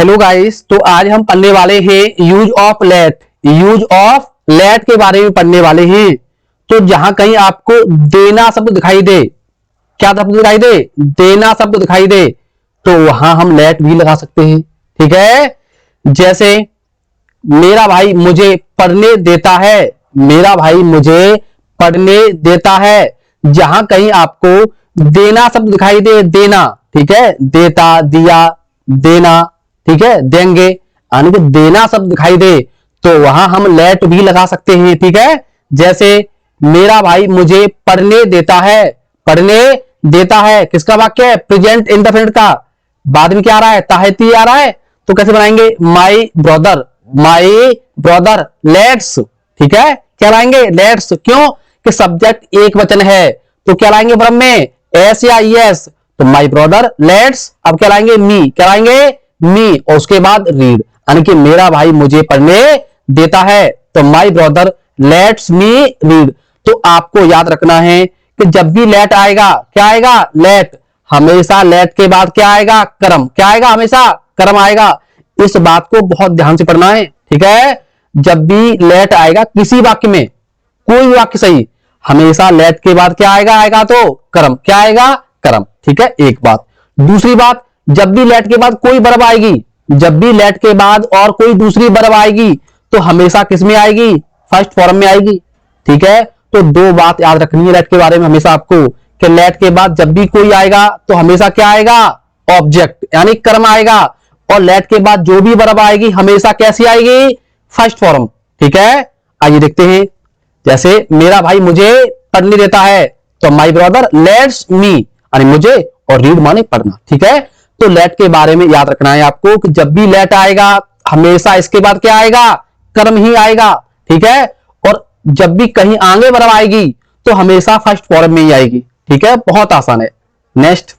Hello guys, तो आज हम पढ़ने वाले हैं use of let. Use of let के बारे में पढ़ने वाले हैं। तो जहां कहीं आपको देना शब्द दिखाई दे, क्या शब्द दिखाई दे? देना शब्द दिखाई दे, तो वहां हम लेट भी लगा सकते हैं। ठीक है, जैसे मेरा भाई मुझे पढ़ने देता है। मेरा भाई मुझे पढ़ने देता है। जहां कहीं आपको देना शब्द दिखाई दे, देना, ठीक है, देता, दिया, देना, ठीक है, देंगे, यानी कि देना शब्द दिखाई दे तो वहां हम लेट भी लगा सकते हैं। ठीक है, जैसे मेरा भाई मुझे पढ़ने देता है। पढ़ने देता है किसका वाक्य है? प्रेजेंट इंडेफिनिट का। बाद में क्या आ रहा है? ताहती आ रहा है। तो कैसे बनाएंगे? My brother, my brother let's. ठीक है, क्या लाएंगे? लेट्स। क्यों? कि सब्जेक्ट एक वचन है, तो क्या लाएंगे ब्रह्म में? एस या यस। तो माई ब्रदर लेट्स। अब क्या लाएंगे? मी। क्या लाएंगे? मी। और उसके बाद रीड, यानी कि मेरा भाई मुझे पढ़ने देता है, तो my brother let's me read. तो आपको याद रखना है कि जब भी लेट आएगा, क्या आएगा? लेट। हमेशा लेट के बाद क्या आएगा? कर्म। क्या आएगा? हमेशा कर्म आएगा। इस बात को बहुत ध्यान से पढ़ना है। ठीक है, जब भी लेट आएगा किसी वाक्य में, कोई वाक्य सही, हमेशा लेट के बाद क्या आएगा? आएगा तो कर्म। क्या आएगा? कर्म। ठीक है, एक बात। दूसरी बात, जब भी लेट के बाद कोई वर्ब आएगी, जब भी लेट के बाद और कोई दूसरी वर्ब आएगी, तो हमेशा किस में आएगी? फर्स्ट फॉर्म में आएगी। ठीक है, तो दो बात याद रखनी है लेट के बारे में हमेशा आपको, कि लेट के बाद जब भी कोई आएगा तो हमेशा क्या आएगा? ऑब्जेक्ट, यानी कर्म आएगा। और लेट के बाद जो भी वर्ब आएगी हमेशा कैसी आएगी? First form. ठीक है, आइए देखते हैं। जैसे मेरा भाई मुझे पढ़ने देता है, तो माई ब्रदर लेट्स मी, यानी मुझे, और रीड माने पढ़ना। ठीक है, तो लेट के बारे में याद रखना है आपको कि जब भी लेट आएगा हमेशा इसके बाद क्या आएगा? कर्म ही आएगा। ठीक है, और जब भी कहीं आगे वर्ब आएगी तो हमेशा फर्स्ट फॉर्म में ही आएगी। ठीक है, बहुत आसान है। नेक्स्ट,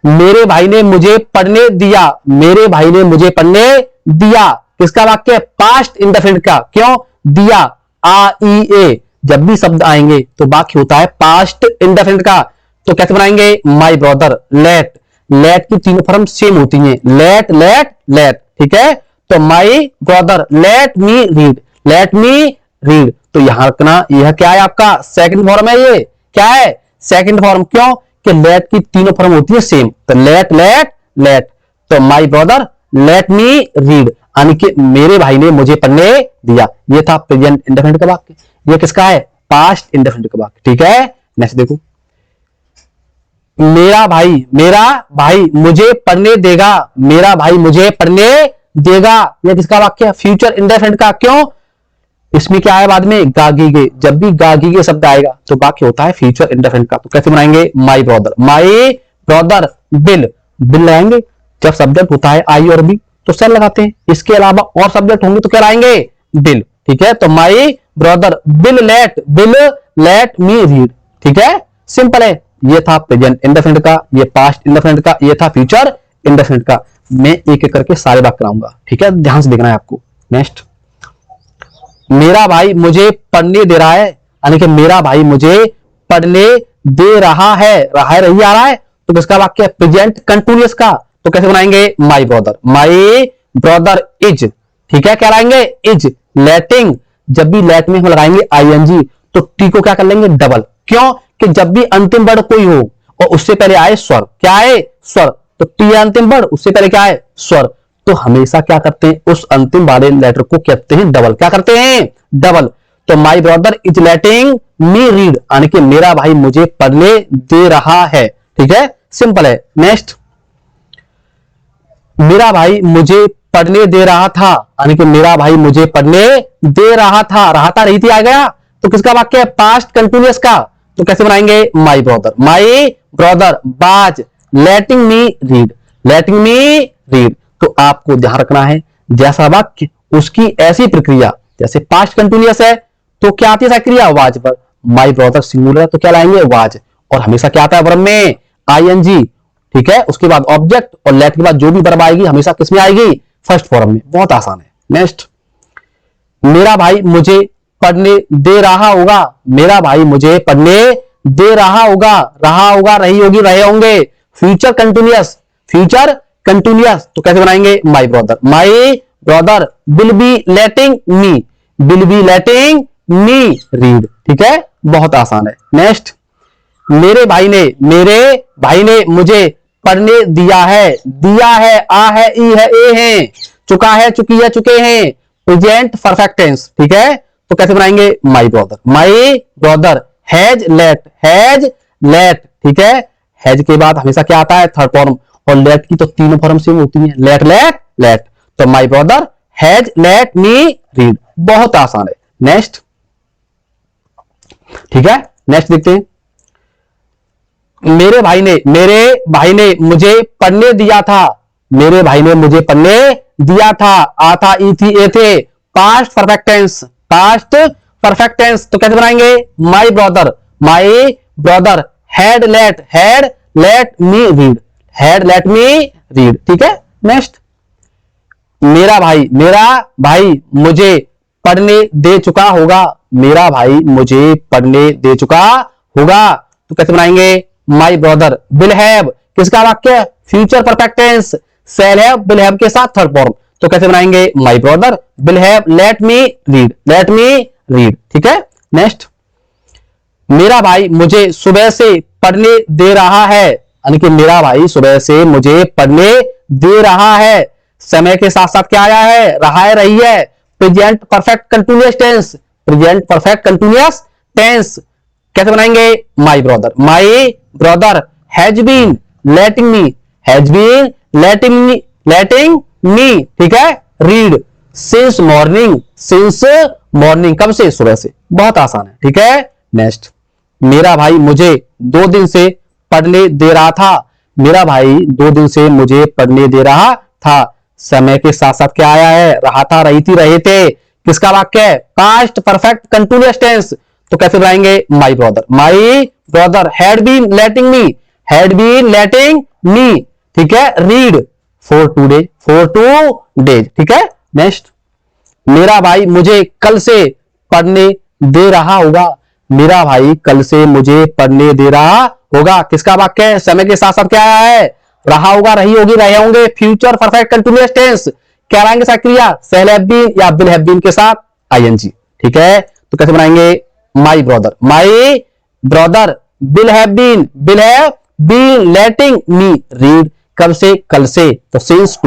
मेरे भाई ने मुझे पढ़ने दिया। मेरे भाई ने मुझे पढ़ने दिया किसका वाक्य? पास्ट इंडेफिनिट का। क्यों? दिया, आ ई ए। जब भी शब्द आएंगे तो वाक्य होता है पास्ट इंडेफिनिट का। तो कैसे बनाएंगे? My brother late. लेट की तीनों फॉर्म सेम होती हैं, लेट, लेट, लेट। ठीक है, तो my brother let me read, late me read. तो यहां रखना, यह क्या है आपका? सेकंड फॉर्म है। ये क्या है? Second form. क्यों? कि लेट की तीनों फॉर्म होती है सेम, तो लेट, लेट, लेट। तो my brother let me read, यानी कि मेरे भाई ने मुझे पढ़ने दिया। ये था प्रेजेंट इंडेफिनिट का वाक्य। ये किसका है? पास्ट इंडेफिनिट का वाक्य। ठीक है, नेक्स्ट देखो, मेरा भाई मुझे पढ़ने देगा। मेरा भाई मुझे पढ़ने देगा, यह किसका वाक्य है? फ्यूचर इंडेफिनिट का। क्यों? इसमें क्या है बाद में? गागीगे। जब भी गागीगे शब्द आएगा तो वाक्य होता है फ्यूचर इंडेफिनिट का। तो कैसे बनाएंगे? My brother bill. बिल लगाएंगे। जब सब्जेक्ट होता है आई और बी तो सेल लगाते हैं। इसके अलावा और सब्जेक्ट होंगे तो क्या लाएंगे? बिल। ठीक है, तो my brother bill late me read. ठीक है, सिंपल है। ये था प्रेजेंट इंडेफिनिट का, ये पास्ट इंडेफिनिट का, ये था फ्यूचर इंडेफिनिट का। मैं एक एक करके सारे बात कराऊंगा। ठीक है, ध्यान से देखना है आपको। नेक्स्ट, मेरा भाई मुझे पढ़ने दे रहा है, यानी कि मेरा भाई मुझे पढ़ने दे रहा है। रही आ रहा है, तो किसका वाक्य है? प्रेजेंट कंटिन्यूअस का। तो कैसे बनाएंगे? My brother is. ठीक है, क्या लाएंगे? Is letting. जब भी लेट में हम लगाएंगे आईएनजी तो टी को क्या कर लेंगे? डबल। क्यों? कि जब भी अंतिम वर्ड कोई हो और उससे पहले आए स्वर, क्या आए? स्वर, तो टी अंतिम वर्ड, उससे पहले क्या है? स्वर। तो हमेशा क्या करते हैं? उस अंतिम वाले लेटर को कहते हैं डबल। क्या करते हैं? डबल। तो my brother is letting me read, यानी कि मेरा भाई मुझे पढ़ने दे रहा है। ठीक है, सिंपल है। नेक्स्ट, मेरा भाई मुझे पढ़ने दे रहा था, यानी कि मेरा भाई मुझे पढ़ने दे रहा था। रही थी आ गया, तो किसका वाक्य है? पास्ट कंटिन्यूअस का। तो कैसे बनाएंगे? माई ब्रदर बाज लेटिंग मी रीड। तो आपको ध्यान रखना है, जैसा वाक्य उसकी ऐसी प्रक्रिया। जैसे पास्ट कंटिन्यूअस है तो क्या आती है क्रिया? वाज पर। माई ब्रदर सिंगुलर है तो क्या लाएंगे? वाज। और हमेशा क्या आता है वर्ब में? आईएनजी। ठीक है, उसके बाद ऑब्जेक्ट, और लेट के बाद जो भी वर्ब आएगी हमेशा किसमें आएगी? फर्स्ट फॉर्म में। बहुत आसान है। नेक्स्ट, मेरा भाई मुझे पढ़ने दे रहा होगा। मेरा भाई मुझे पढ़ने दे रहा होगा। रही होगी, रहे होंगे। फ्यूचर कंटिन्यूअस, फ्यूचर कंटिन्यूअस, तो कैसे बनाएंगे? My brother will be letting me read. ठीक है, बहुत आसान है। नेक्स्ट, मेरे भाई ने मुझे पढ़ने दिया है। आ है, ई है, ए है, चुका है, चुकी है, चुके हैं, प्रेजेंट परफेक्ट टेंस। ठीक है, तो कैसे बनाएंगे? My brother has let. ठीक है, हैज के बाद हमेशा क्या आता है? थर्ड फॉर्म, और लेट की तो तीनों फॉर्म सेम होती हैं, लेट। तो my brother has late me read. बहुत आसान है। नेक्स्ट, ठीक है, नेक्स्ट देखते हैं। मेरे भाई ने मुझे पढ़ने दिया था। आ था, ई थी, ए थे, पास्ट परफेक्ट टेंस। तो कैसे बनाएंगे? My brother had late me read. ठीक है, नेक्स्ट, मेरा भाई मुझे पढ़ने दे चुका होगा। तो कैसे बनाएंगे? माई ब्रदर विल हैव, किसका वाक्य? Future perfect tense, shall have, will have के साथ थर्ड फॉर्म। तो कैसे बनाएंगे? My brother will have let me read. ठीक है, नेक्स्ट, मेरा भाई मुझे सुबह से पढ़ने दे रहा है। यानी कि मेरा भाई सुबह से मुझे पढ़ने दे रहा है। समय के साथ साथ क्या आया है? रहा है, रही है, प्रेजेंट परफेक्ट कंटिन्यूअस टेंस। कैसे बनाएंगे? My brother has been letting me. ठीक है, रीड सिंस मॉर्निंग, कब से? सुबह से। बहुत आसान है। ठीक है, नेक्स्ट, मेरा भाई मुझे 2 दिन से पढ़ने दे रहा था। समय के साथ साथ क्या आया है? रहा था, रही थी, रहे थे, किसका वाक्य है? Past perfect continuous tense. तो कैसे बनाएंगे? My brother had been letting me. ठीक है, रीड फॉर 2 डेज। ठीक है, नेक्स्ट, मेरा भाई मुझे कल से पढ़ने दे रहा होगा। किसका वाक्य है? समय के साथ साथ क्या आया है? रहा होगा, रही होगी, रहे होंगे, फ्यूचर परफेक्ट कंटिन्यूअस टेंस। क्या लाएंगे सक्रिया? शैल हैव बीन या विल हैव बीन के साथ आईएनजी। ठीक है, तो कैसे बनाएंगे? My brother will have been letting me read. कब से? कल से। तो सिंस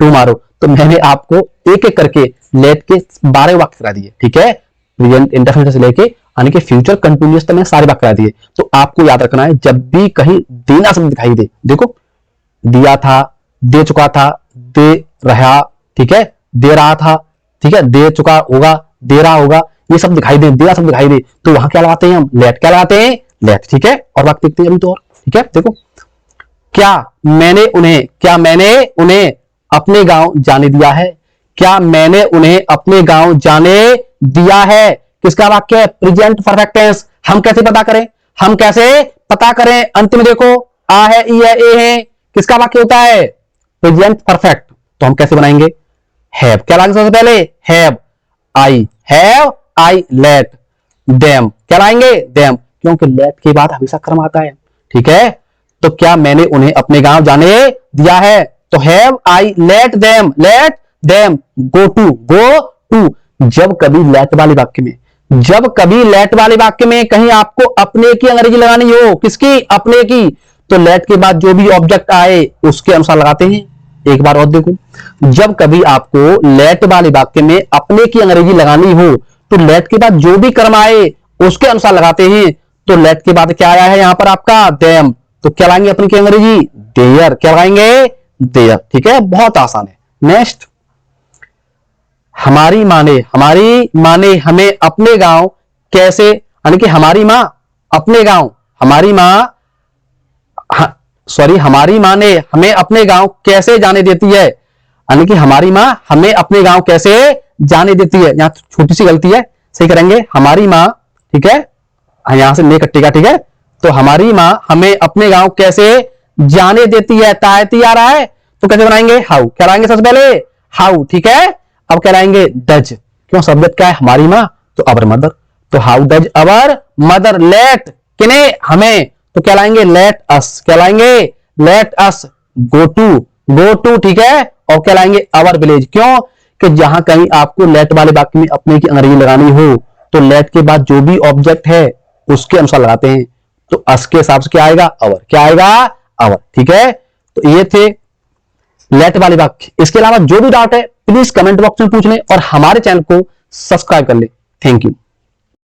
टुमारो। तो मैंने आपको एक एक करके लेट के 12 वाक्य करा दिए। ठीक है, प्रेजेंट इंडेफिनिट से लेके यानी कि फ्यूचर कंटिन्यूअस तक मैंने सारे वाक्य करा दिए। तो आपको याद रखना है, जब भी कहीं देना शब्द दिखाई दे, देखो दिया था, दे चुका था, दे रहा, ठीक है, दे रहा था, ठीक है, दे चुका होगा, दे रहा होगा, ये सब दिखाई दे, देना शब्द दिखाई दे, तो वहां क्या लगाते हैं हम? लेट। क्या लगाते हैं? लेट। ठीक है, और वाक्य देखते हैं अभी तो और। ठीक है, देखो, क्या मैंने उन्हें अपने गांव जाने दिया है। किसका वाक्य है? Present perfect tense. हम कैसे पता करें? अंत में देखो, आ है, ई है, ए है, किसका वाक्य होता है? Present perfect. तो हम कैसे बनाएंगे? हैव। क्या लाएंगे सबसे पहले? Have I let them. क्या लाएंगे? देम, क्योंकि लेट के बाद हमेशा कर्म आता है। ठीक है, तो क्या मैंने उन्हें अपने गांव जाने दिया है? तो have I let them go to. जब कभी लेट वाले वाक्य में कहीं आपको अपने की अंग्रेजी लगानी हो, किसकी? अपने की, तो लेट के बाद जो भी ऑब्जेक्ट आए उसके अनुसार लगाते हैं। एक बार और देखो, जब कभी आपको लेट वाले वाक्य में अपने की अंग्रेजी लगानी हो तो लेट के बाद जो भी कर्म आए उसके अनुसार लगाते हैं। तो लेट के बाद क्या आया है यहां पर आपका? देम। तो क्या लाएंगे अपनी की अंग्रेजी? देयर। क्या लगाएंगे? देयर। ठीक है, बहुत आसान है। नेक्स्ट, हमारी मां ने हमें अपने गांव कैसे, यानी कि हमारी मां ने हमें अपने गांव कैसे जाने देती है। यानी कि हमारी मां हमें अपने गांव कैसे जाने देती है। यहां छोटी सी गलती है, सही करेंगे। हमारी मां, ठीक है, यहां से नहीं कटेगा। ठीक है, तो हमारी मां हमें अपने गांव कैसे जाने देती है, तायती आ रहा है, तो कैसे बनाएंगे? हाउ। क्या लाएंगे सबसे पहले? हाउ। ठीक है, अब क्या लाएंगे? डज। क्यों? सब्जेक्ट क्या है? हमारी मां, तो अवर मदर। तो how does our mother let, किन्हें? हमें। तो क्या लाएंगे? Let us. क्या लाएंगे? लेट अस गो टू, ठीक है, और क्या लाएंगे, अवर विलेज। क्यों कि जहां कहीं आपको लेट वाले वाक्य में अपने की अंग्रेजी लगानी हो तो लेट के बाद जो भी ऑब्जेक्ट है उसके अनुसार लगाते हैं, तो अस के हिसाब से क्या आएगा, अवर, क्या आएगा, अवर, ठीक है। तो ये थे लेट वाले वाक्य। इसके अलावा जो भी डाउट है प्लीज कमेंट बॉक्स में पूछ लें और हमारे चैनल को सब्सक्राइब कर लें। Thank you.